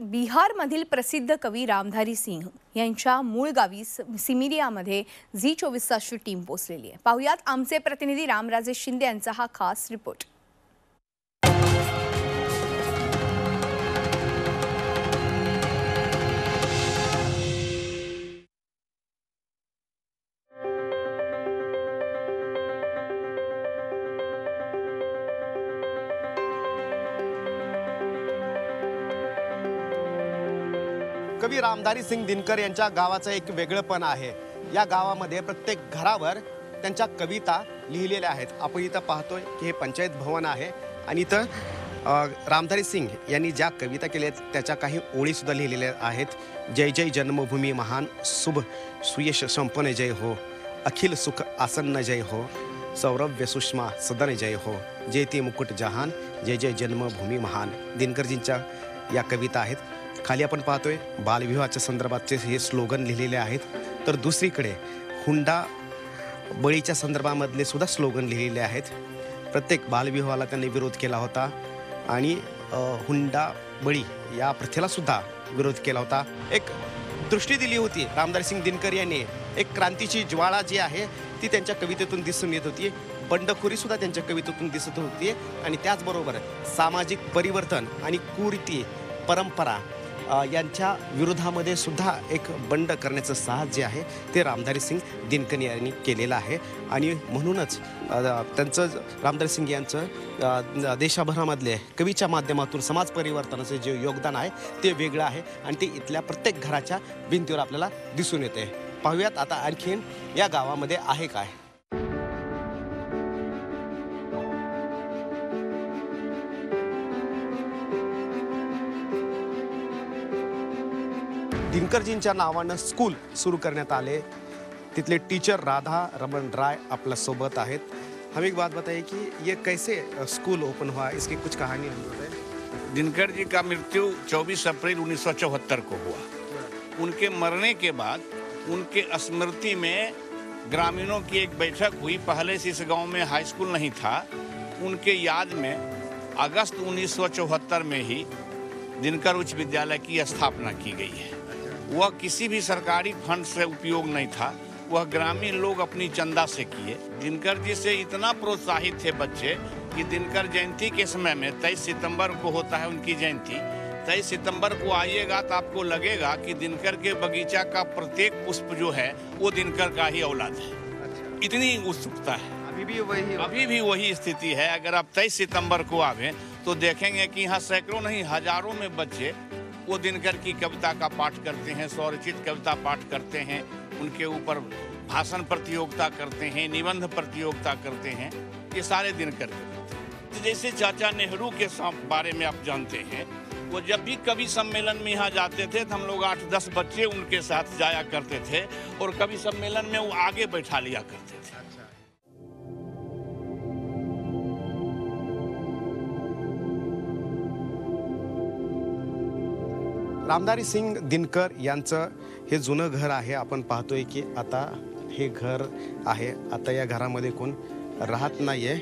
बिहारमधील प्रसिद्ध कवी रामधारी सिंह यांच्या मूळ गावी सिमिरियामध्ये झी24 टीम पोहोचलेली आहे। पाहुयात आमचे प्रतिनिधी रामराजे शिंदे यांचा हा खास रिपोर्ट। कवी रामधारी सिंग दिनकर यांच्या गावाचं एक वेगळेपण आहे। या गावामध्ये प्रत्येक घरावर त्यांच्या कविता लिहिलेल्या आहेत। आपण इथं पाहतोय की हे पंचायत भवन आहे आणि इथं रामधारी सिंग यांनी ज्या कविता केल्या त्याच्या काही ओळी सुद्धा लिहिलेल्या आहेत। जय जय जन्मभूमी महान, शुभ सुयश संपन्न जय हो, अखिल सुख आसन्न जय हो, सौरभ्य सुषमा सदन जय हो, जयती मुकुट जहान, जय जय जन्मभूमी महान। दिनकरजींच्या या कविता आहेत। खाली आपण पाहतोय बालविवाहाच्या संदर्भातचे हे स्लोगन लिहिलेले आहेत, तर दुसरीकडे हुंडा बळीच्या संदर्भामधले सुद्धा स्लोगन लिहिलेले आहेत। प्रत्येक बालविवाहाला त्यांनी विरोध केला होता आणि हुंडा बळी या प्रथेला सुद्धा विरोध केला होता। एक दृष्टी दिली होती रामधारी सिंग दिनकर यांनी। एक क्रांतीची ज्वाळा जी आहे ती त्यांच्या कवितेतून दिसून येत होती, बंडखोरी सुद्धा त्यांच्या कवितेतून दिसत होती आणि त्याचबरोबर सामाजिक परिवर्तन आणि कुरीती परंपरा यांच्या विरोधामध्ये सुद्धा एक बंड करण्याचं साहस जे आहे ते रामधारी सिंग दिनकर यांनी केलेलं आहे। आणि म्हणूनच त्यांचं रामधारी सिंग यांचं देशभरामधले कवीच्या माध्यमातून समाज परिवर्तनाचे जे योगदान आहे ते वेगळं आहे आणि ते इथल्या प्रत्येक घराच्या भिंतीवर आपल्याला दिसून येते। पाहूयात आता आणखीन या गावामध्ये आहे काय। दिनकरजींच्या नावानं स्कूल सुरू करण्यात आले। तिथले टीचर राधा रमन राय आपल्या सोबत आहेत। हम एक बात बताइए कि ये कैसे स्कूल ओपन हुआ, इसकी कुछ कहानी हम बताएं। दिनकर जी का मृत्यु 24 अप्रैल 1974 को हुआ। उनके मरने के बाद उनके स्मृति में ग्रामीणों की एक बैठक हुई। पहले से इस गांव में हाई स्कूल नहीं था। उनके याद में अगस्त 1974 में ही दिनकर उच्च विद्यालय की स्थापना की गई है। वह किसी भी सरकारी फंड से उपयोग नहीं था, वह ग्रामीण लोग अपनी चंदा से किए। दिनकर जी से इतना प्रोत्साहित थे बच्चे कि दिनकर जयंती के समय में 23 सितंबर को होता है उनकी जयंती। 23 सितंबर को आइएगा तो आपको लगेगा कि दिनकर के बगीचा का प्रत्येक पुष्प जो है वो दिनकर का ही औलाद है। इतनी उत्सुकता है। अभी भी वही स्थिति है। अगर आप 23 सितंबर को आवें तो देखेंगे कि यहाँ सैकड़ों नहीं हजारों में बच्चे वो दिनकर की कविता का पाठ करते हैं, स्वरचित कविता पाठ करते हैं, उनके ऊपर भाषण प्रतियोगिता करते हैं, निबंध प्रतियोगिता करते हैं। ये सारे दिनकर के। जैसे चाचा नेहरू के बारे में आप जानते हैं, वो जब भी कवि सम्मेलन में यहाँ जाते थे तो हम लोग 8-10 बच्चे उनके साथ जाया करते थे और कवि सम्मेलन में वो आगे बैठा लिया करते थे। रामधारी सिंग दिनकर यांचं हे जुनं घर आहे। आपण पाहतोय की आता हे घर आहे, आता या घरामध्ये कोण राहत नाही आहे,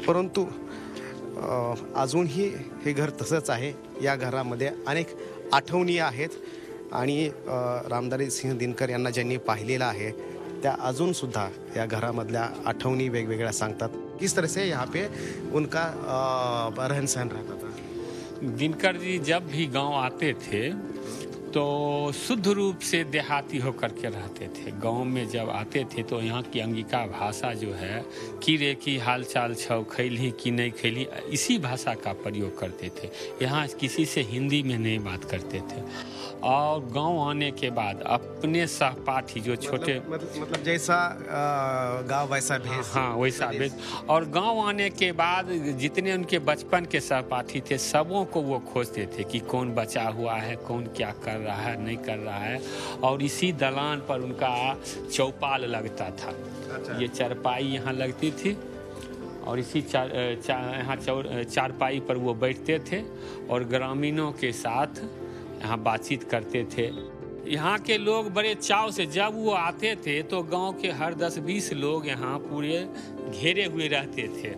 परंतु अजूनही हे घर तसंच आहे। या घरामध्ये अनेक आठवणी आहेत आणि रामधारी सिंग दिनकर यांना ज्यांनी पाहिलेलं आहे त्या अजूनसुद्धा या घरामधल्या आठवणी वेगवेगळ्या सांगतात। किस तरह से यहाँ पे उनका रहन सहन रहता था। दिनकर जी जब भी गांव आते थे तो शुद्ध रूप से देहाती होकर के रहते थे। गांव में जब आते थे तो यहाँ की अंगिका भाषा जो है की रे की हाल चाल छौ खैली की नहीं खैली, इसी भाषा का प्रयोग करते थे। यहाँ किसी से हिंदी में नहीं बात करते थे। और गांव आने के बाद अपने सहपाठी जो छोटे मतलब जैसा गांव वैसा भेष। हाँ वैसा भेष। और गांव आने के बाद जितने उनके बचपन के सहपाठी थे सबों को वो खोजते थे कि कौन बचा हुआ है, कौन क्या कर रहा है नहीं कर रहा है। और इसी दलान पर उनका चौपाल लगता था। अच्छा। ये चारपाई यहाँ लगती थी और इसी यहाँ चारपाई पर वो बैठते थे और ग्रामीणों के साथ यहाँ बातचीत करते थे। यहाँ के लोग बड़े चाव से जब वो आते थे तो गांव के हर 10-20 लोग यहाँ पूरे घेरे हुए रहते थे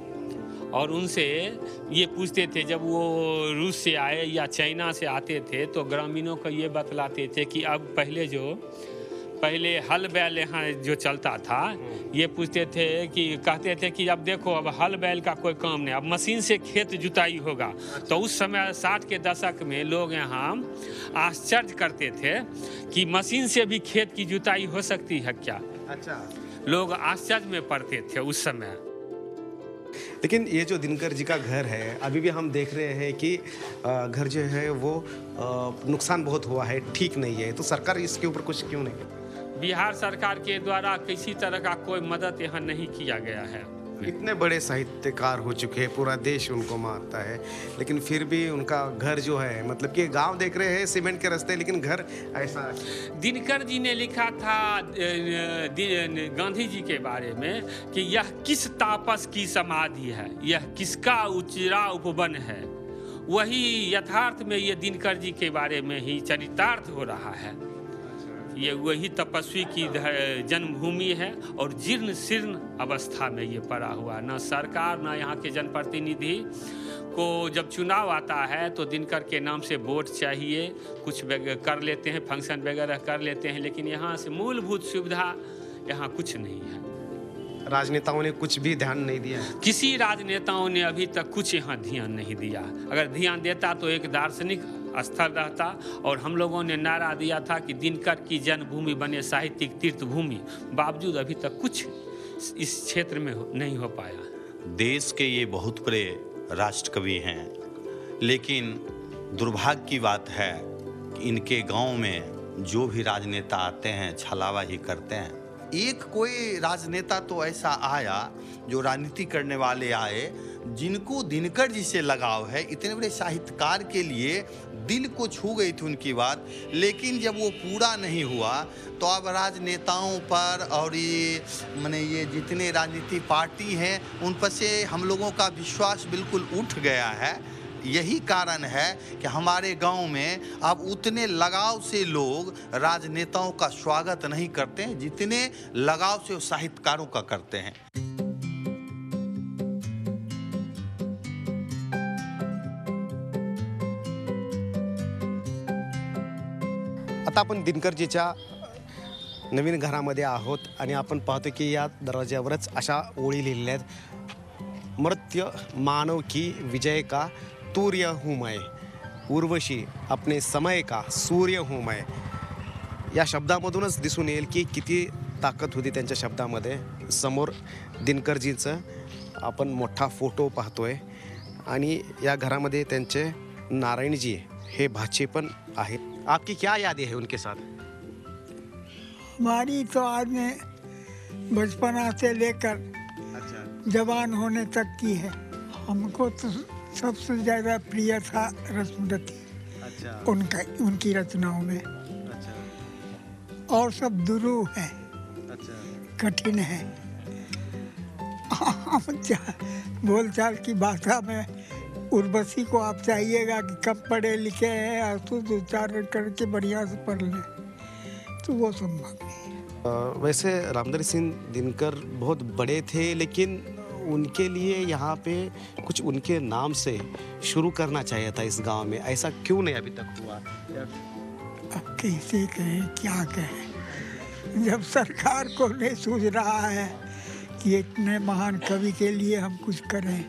और उनसे ये पूछते थे, जब वो रूस से आए या चाइना से आते थे तो ग्रामीणों को ये बतलाते थे कि अब पहले हल बैल यहाँ जो चलता था, ये पूछते थे कि कहते थे कि अब देखो अब हल बैल का कोई काम नहीं, अब मशीन से खेत जुताई होगा। तो उस समय 60 के दशक में लोग यहाँ आश्चर्य करते थे कि मशीन से भी खेत की जुताई हो सकती है क्या। अच्छा, लोग आश्चर्य में पड़ते थे उस समय। लेकिन ये जो दिनकर जी का घर है, अभी भी हम देख रहे हैं कि घर जो है वो नुकसान बहुत हुआ है, ठीक नहीं है। तो सरकार इसके ऊपर कुछ क्यों नहीं? बिहार सरकार के द्वारा किसी तरह का कोई मदद यहाँ नहीं किया गया है। इतने बड़े साहित्यकार हो चुके हैं, पूरा देश उनको मानता है, लेकिन फिर भी उनका घर जो है, मतलब कि गांव देख रहे हैं सीमेंट के रास्ते, लेकिन घर ऐसा। दिनकर जी ने लिखा था गांधी जी के बारे में कि यह किस तापस की समाधि है, यह किसका उचरा उपवन है। वही यथार्थ में ये दिनकर जी के बारे में ही चरितार्थ हो रहा है। ये वही तपस्वी की जन्मभूमि है और जीर्ण शीर्ण अवस्था में ये पड़ा हुआ। न सरकार न यहाँ के जनप्रतिनिधि को जब चुनाव आता है तो दिनकर के नाम से वोट चाहिए, कुछ कर लेते हैं, फंक्शन वगैरह कर लेते हैं, लेकिन यहाँ से मूलभूत सुविधा यहाँ कुछ नहीं है। राजनेताओं ने कुछ भी ध्यान नहीं दिया। किसी राजनेताओं ने अभी तक कुछ यहाँ ध्यान नहीं दिया। अगर ध्यान देता तो एक दार्शनिक स्थल रहता, और हम लोगों ने नारा दिया था कि दिनकर की जन्मभूमि बने साहित्यिक तीर्थ भूमि, बावजूद अभी तक कुछ इस क्षेत्र में नहीं हो पाया। देश के ये बहुत बड़े राष्ट्र कवि हैं, लेकिन दुर्भाग्य की बात है कि इनके गांव में जो भी राजनेता आते हैं छलावा ही करते हैं। एक कोई राजनेता तो ऐसा आया, जो राजनीति करने वाले आए, जिनको दिनकर जी से लगाव है, इतने बड़े साहित्यकार के लिए दिल को छू गई थी उनकी बात, लेकिन जब वो पूरा नहीं हुआ तो अब राजनेताओं पर और ये जितने राजनीतिक पार्टी हैं उन पर से हम लोगों का विश्वास बिल्कुल उठ गया है। यही कारण है कि हमारे गांव में अब उतने लगाव से लोग राजनेताओं का स्वागत नहीं करते हैं जितने लगाव से साहित्यकारों का करते हैं। आता आपण दिनकरजीच्या नवीन घरामध्ये आहोत आणि आपण पाहतो की या दरवाज्यावरच अशा ओळी लिहिलेल्या आहेत। मर्त्य मानव की विजय का तूर्य हूँ मैं, उर्वशी अपने समय का सूर्य हूँ मैं। या शब्दामधूनच दिसून येईल की किती ताकद होती त्यांच्या शब्दामध्ये। समोर दिनकरजींचं आपण मोठा फोटो पाहतोय आणि या घरामध्ये त्यांचे नारायणजी हे भाचे पण आहेत। आपकी क्या यादें हैं उनके साथ? हमारी तो आज में बचपना से लेकर जवान होने तक की है। हमको तो सबसे ज़्यादा प्रिय था रत्नवती, उनकी रचनाओं में। और सब दुरूह है, कठिन है। बोलचाल की भाषा में उर्वशी को आप चाहिएगा कि कब पढ़े लिखे हैं और शुद्ध उच्चारण करके बढ़िया से पढ़ लें, तो वो संभव नहीं। वैसे रामधारी सिंह दिनकर बहुत बड़े थे, लेकिन उनके लिए यहाँ पे कुछ उनके नाम से शुरू करना चाहिए था इस गांव में। ऐसा क्यों नहीं अभी तक हुआ? अब कैसे कहें, क्या कहें, जब सरकार को नहीं सूझ रहा है कि इतने महान कवि के लिए हम कुछ करें,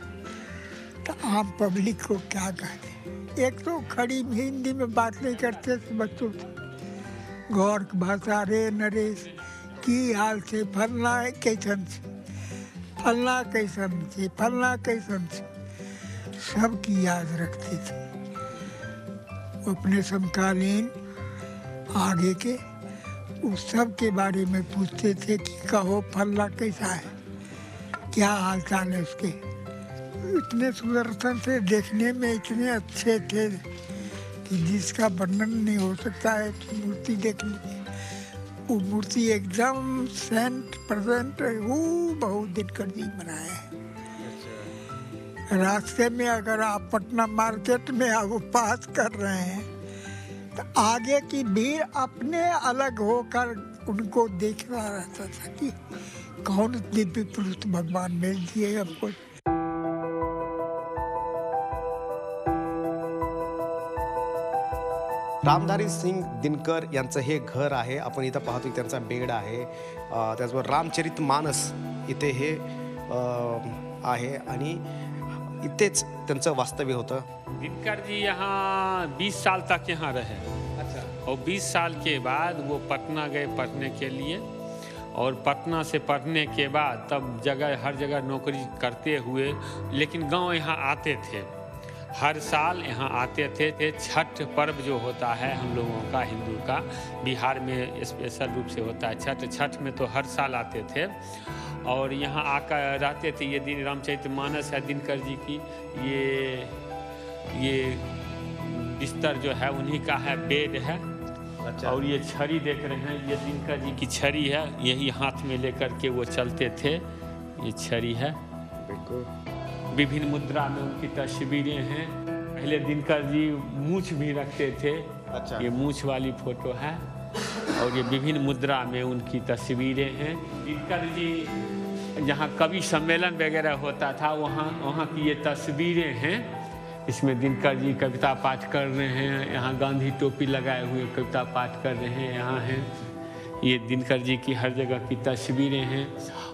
तो आम पब्लिक को क्या कहें। एक तो खड़ी हिंदी में बात नहीं करते थे बच्चों से, गौर भाषा, रे नरेश की हाल से, फलना कैसन से, फलना कैसन से, फलना कैसन से, सबकी याद रखते थे। अपने समकालीन आगे के उस सब के बारे में पूछते थे कि कहो फलना कैसा है, क्या हाल चाल है उसके। इतने सुदर्शन से, देखने में इतने अच्छे थे कि जिसका वर्णन नहीं हो सकता है। मूर्ति देखने, वो मूर्ति एकदम सेंट प्रेजेंट वो बहुत दिनकर जी बनाए हैं। रास्ते में अगर आप पटना मार्केट में वो पास कर रहे हैं तो आगे की भीड़ अपने अलग होकर उनको देखना रहता था कि कौन दिव्य पुरुष भगवान भेज दिए हमको। रामधारी सिंग दिनकर यांचं हे घर आहे. आपण इथं पाहतो की त्यांचा बेड आहे. त्याचबरोबर रामचरित मानस इथे हे आहे आणि इथेच त्यांचं वास्तव्य होतं. दिनकर जी यहाँ 20 साल तक यहाँ रहे. अच्छा. और 20 साल के बाद वो पटना गए पढ़ने के लिए, और पटना से पढ़ने के बाद तब हर जगह नौकरी करते हुए, लेकिन गांव यहाँ आते थे. हर साल यहाँ आते थे. छठ पर्व जो होता है हम लोगों का, हिंदू का, बिहार में स्पेशल रूप से होता है छठ में तो हर साल आते थे और यहाँ आकर रहते थे. ये दिन रामचरितमानस है दिनकर जी की, ये बिस्तर जो है उन्हीं का है, बेड है. अच्छा. और ये छड़ी देख रहे हैं, ये दिनकर जी की छड़ी है, यही हाथ में लेकर के वो चलते थे. ये छड़ी है. बिल्कुल. विभिन्न मुद्रा में उनकी तस्वीरें हैं. पहले दिनकर जी मूछ भी रखते थे. अच्छा. ये मूछ वाली फोटो है और ये विभिन्न मुद्रा में उनकी तस्वीरें हैं. दिनकर जी जहाँ कवि सम्मेलन वगैरह होता था वहाँ की ये तस्वीरें हैं. इसमें दिनकर जी कविता पाठ कर रहे हैं. यहाँ गांधी टोपी लगाए हुए कविता पाठ कर रहे हैं. यहाँ हैं ये दिनकर जी की हर जगह की तस्वीरें हैं.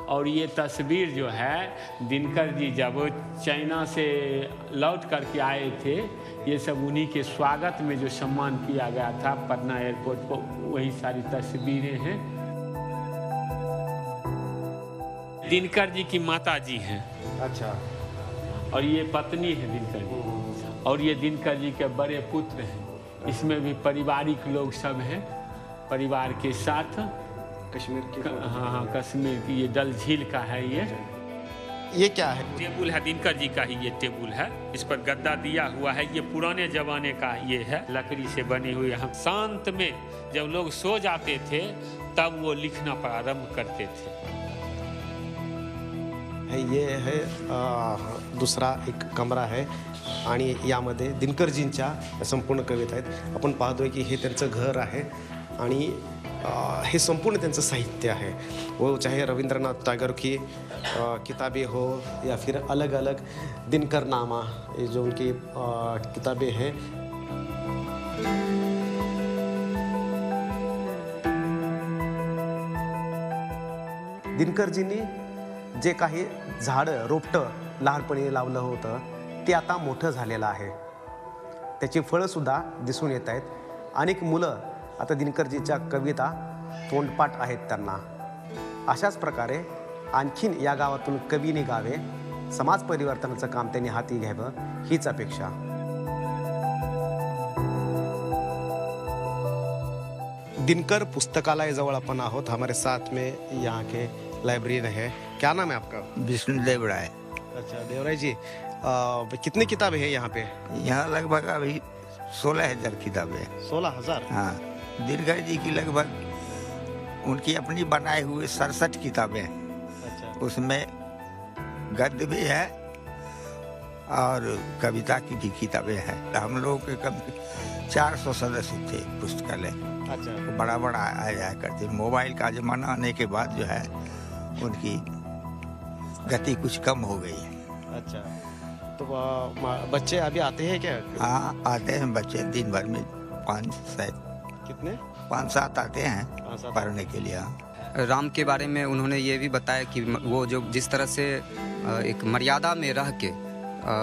और ये तस्वीर जो है दिनकर जी जब चाइना से लौट करके आए थे, ये सब उन्हीं के स्वागत में जो सम्मान किया गया था पटना एयरपोर्ट को, वही सारी तस्वीरें हैं. दिनकर जी की माता जी हैं. अच्छा. और ये पत्नी है दिनकर जी, और ये दिनकर जी के बड़े पुत्र हैं. इसमें भी पारिवारिक लोग सब हैं परिवार के साथ. कश्मीर की. हाँ, कश्मीर की. ये डल झील का है. ये क्या है? टेबुल है दिनकर जी का ही. ये टेबुल है, इस पर गद्दा दिया हुआ है. ये पुराने जमाने का ये है, लकड़ी से बनी हुई. हम शांत में जब लोग सो जाते थे तब वो लिखना प्रारंभ करते थे. ये है दुसरा एक कमरा आहे आणि यामध्ये दिनकरजींच्या संपूर्ण कविता आहेत. आपण पाहतोय की हे त्यांचं घर आहे आणि हे संपूर्ण त्यांचं साहित्य आहे. वो चाहे रविंद्रनाथ टैगोर की किताबें हो या फिर अलग अलग दिनकर नामा, ये जो उनकी किताबें हैं. दिनकरजींनी जे काही झाडं रोपटं लहानपणी लावलं होतं ते आता मोठं झालेलं आहे. त्याची फळंसुद्धा दिसून येत आहेत. अनेक मुलं आता दिनकरजीच्या कविता तोंडपाठ आहेत त्यांना. अशाच प्रकारे आणखीन या गावातून कवी निघावे, समाज परिवर्तनाचं काम त्यांनी हाती घ्यावं हीच अपेक्षा. दिनकर पुस्तकालय जवळ अपन आहोत. हमारे साथ में यहाँ के लाइब्रेरियन है. क्या नाम है आपका? विष्णुदेव राय. अच्छा देवराय जी, कितनी किताबें हैं यहाँ पे? यहाँ लगभग अभी 16,000 किताबें. 16,000? हाँ, दिनकर जी की लगभग उनकी अपनी बनाए हुए 67 किताबें हैं. अच्छा. उसमें गद्य भी है और कविता की भी किताबें हैं. हम लोग के कम 400 सदस्य थे पुस्तकालय. अच्छा. बड़ा बड़ा आया जाया करते. मोबाइल का जमाना आने के बाद जो है उनकी गति कुछ कम हो गई है. अच्छा. तो बच्चे अभी आते हैं क्या? हाँ, आते हैं बच्चे दिन भर में 5-7. कितने? 5-7 आते हैं 5-7 पढ़ने के लिए. राम के बारे में उन्होंने ये भी बताया कि वो जो जिस तरह से एक मर्यादा में रह के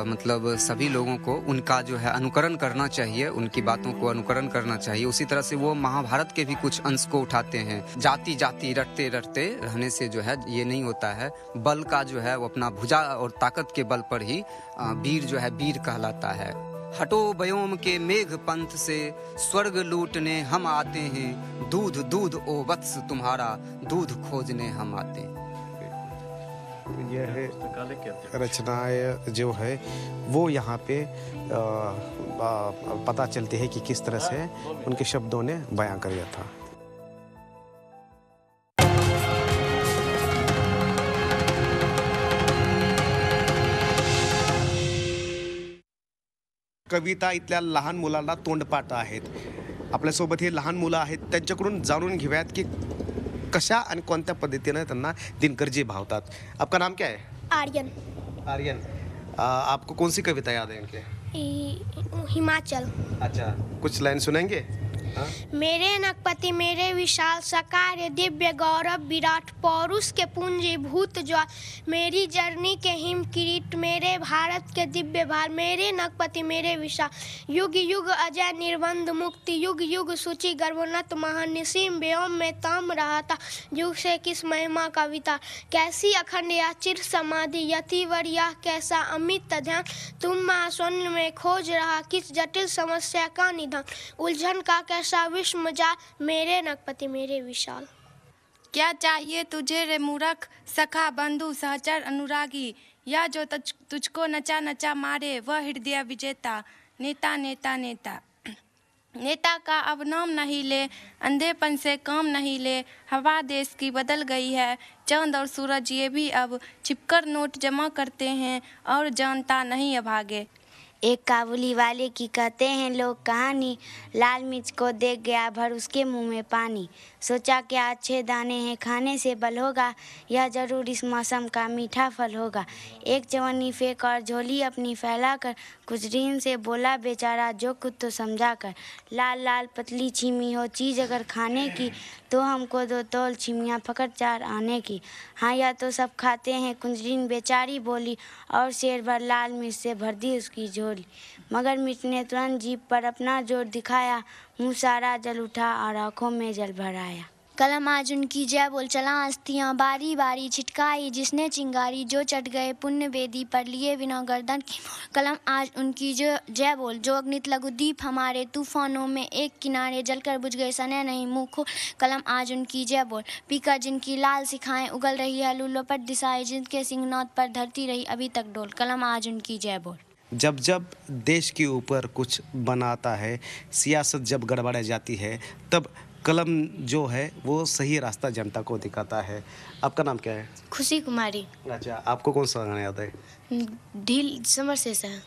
मतलब सभी लोगों को उनका जो है अनुकरण करना चाहिए, उनकी बातों को अनुकरण करना चाहिए. उसी तरह से वो महाभारत के भी कुछ अंश को उठाते हैं. जाति जाति रटते रटते रहने से जो है ये नहीं होता है. बल का जो है वो अपना भुजा और ताकत के बल पर ही वीर जो है वीर कहलाता है. हटो व्योम के मेघ पंथ से स्वर्ग लूटने हम आते हैं. दूध दूध ओ वत्स तुम्हारा दूध खोजने हम आते हैं. यह है रचनाएं जो है वो यहाँ पे पता चलती है कि किस तरह से उनके शब्दों ने बयां कर दिया था. कविता इथल्या लहान मुलांना तोंडपाठ आहेत. आपल्यासोबत हे लहान मुलं आहेत, त्यांच्याकडून जाणून घेऊयात की कशा आणि कोणत्या पद्धतीने त्यांना दिनकरजी भावतात. आपका नाम क्या है? आर्यन. आर्यन, आपको कौन सी कविता याद है इनके? हिमाचल। अच्छा, कुछ लाइन सुनेंगे? हाँ? मेरे नकपति मेरे विशाल सकार दिव्य गौरव विराट पौरुष के पुंजीभूत ज्वाल, मेरी जर्नी के हिम किरीट मेरे भारत के दिव्य भार, मेरे नकपति मेरे विशाल युग युग अजय निर्बंध मुक्ति, युग युग सूचि गर्भोन्नत महान निसीम व्योम में ताम रहा था, युग से किस महिमा कविता, कैसी अखंड या चिर समाधि यतिवर यह कैसा अमित ध्यान, तुम महास्वर्ण में खोज रहा किस जटिल समस्या का निदान, उलझन का कैसा विश्व जा मेरे नकपति मेरे विशाल। क्या चाहिए तुझे रे मूर्ख सखा बंधु सहचर अनुरागी, या जो तुझको नचा नचा मारे वह हृदय विजेता, नेता नेता नेता। नेता का अब नाम नहीं ले, अंधेपन से काम नहीं ले, हवा देश की बदल गई है, चांद और सूरज ये भी अब छिपकर नोट जमा करते हैं और जानता नहीं अभागे। एक काबुली वाले की कहते हैं लोग कहानी, लाल मिर्च को देख गया भर उसके मुंह में पानी, सोचा क्या अच्छे दाने हैं खाने से बल होगा, यह जरूर इस मौसम का मीठा फल होगा। एक चवन्नी फेंक और झोली अपनी फैला कर कुछ रीम से बोला बेचारा जो कुछ तो समझा कर, लाल लाल पतली छीमी हो चीज़ अगर खाने की, तो हमको 2 तौल छिमियाँ पकड़ 4 आने की। हाँ या तो सब खाते हैं कुंजरीन बेचारी बोली, और शेर भर लाल मिर्च से भर दी उसकी झोली, मगर मिर्च ने तुरंत जीभ पर अपना जोर दिखाया, मुँह सारा जल उठा और आँखों में जल भर आया। कलम आज उनकी जय बोल चला अस्थियाँ बारी बारी छिटकाई, जिसने चिंगारी जो चढ़ गए पुण्य वेदी पर लिए बिना गर्दन की। कलम आज उनकी जय बोल जो अग्नित लघु दीप हमारे तूफानों में एक किनारे जलकर बुझ गए सने नहीं मुँह खोल। कलम आज उनकी जय बोल पीकर जिनकी लाल सिखाएं उगल रही है लूलोपट दिशाएं, जिनके सिंहनाद पर धरती रही अभी तक डोल। कलम आज उनकी जय बोल। जब जब देश के ऊपर कुछ बनाता है, सियासत जब गड़बड़ा जाती है, तब कलम जो है वो सही रास्ता जनता को दिखाता है। आपका नाम क्या है? खुशी कुमारी। अच्छा, आपको कौन सा गाना याद है? ढील समर से है।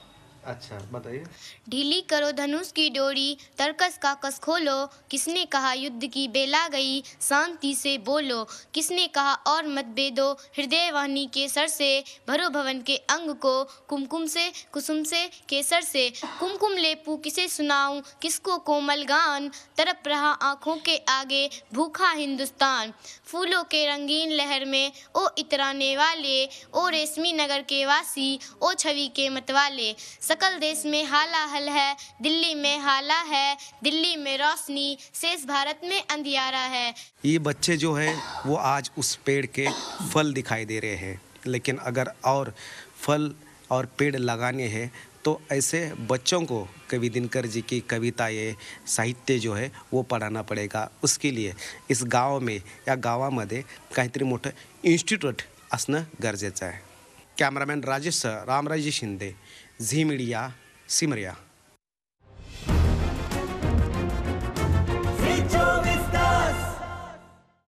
अच्छा, बताइए। ढीली करो धनुष की डोरी तरकस का कस खोलो, किसने कहा युद्ध की बेला गई शांति से बोलो, किसने कहा और मत बेदो हृदय वाहिनी के सर से, भरो भवन के अंग को कुमकुम से कुसुम से केसर से, कुमकुम लेपू किसे सुनाऊं किसको कोमल गान, तरप रहा आँखों के आगे भूखा हिंदुस्तान, फूलों के रंगीन लहर में ओ इतराने वाले, ओ रेशमी नगर के वासी, ओ छवि के मतवाले, सकल देश में हाला हल है, दिल्ली में हाला है, दिल्ली में रोशनी, शेष भारत में अंधियारा है। ये बच्चे जो है वो आज उस पेड़ के फल दिखाई दे रहे हैं, लेकिन अगर और फल और पेड़ लगाने हैं तो ऐसे बच्चों को कवि दिनकर जी की कविताएं साहित्य जो है वो पढ़ाना पडेगा। उसके लिए इस गाव में या गावामध्ये काहीतरी मोठं इन्स्टिट्यूट असणं गरजेचं आहे। कॅमेरामॅन राजेश रामराजे शिंदे, झी मीडिया, सिमरिया।